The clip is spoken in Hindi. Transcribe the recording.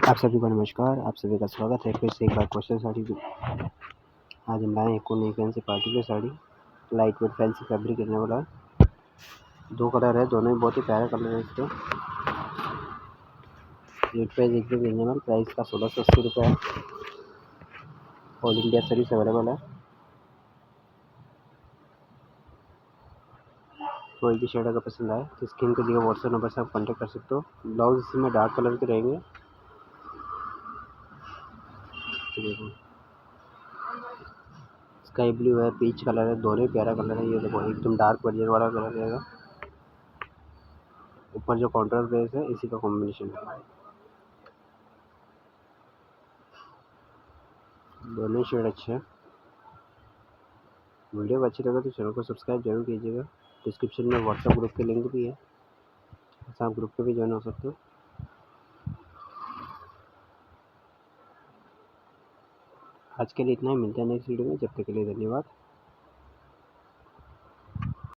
आप सभी को नमस्कार। आप सभी का स्वागत है फिर से एक बार क्वेश्चन साड़ी की। आज हम लाए एक नई फैंसी पार्टी की sari, light weight fancy fabric रहने वाला है। 2 कलर है, दोनों ही बहुत ही प्यारे कलर है इसके। रेट प्राइस एकदम रिजनेबल प्राइस का 1680 रुपये है। ऑल इंडिया सर्विस अवेलेबल है। कोई भी शेड अगर पसंद आए तो स्क्रीन को दिए व्हाट्सएप नंबर से आप कॉन्टैक्ट कर सकते हो। ब्लाउज इसमें डार्क कलर के रहेंगे। देखो स्काई ब्लू है, पीच कलर है, दोनों ही प्यारा कलर है। ये देखो एकदम डार्क वर्जन वाला कलर रहेगा। ऊपर जो कॉन्ट्रास्ट बेस है इसी का कॉम्बिनेशन है। दोनों ही शेड अच्छे हैं। वीडियो अच्छी लगे तो चैनल को सब्सक्राइब जरूर कीजिएगा। डिस्क्रिप्शन में व्हाट्सएप ग्रुप के लिंक भी है, आप ग्रुप पे भी ज्वाइन हो सकते हो। आज के लिए इतना ही, मिलते हैं नेक्स्ट वीडियो में। जब तक के लिए धन्यवाद।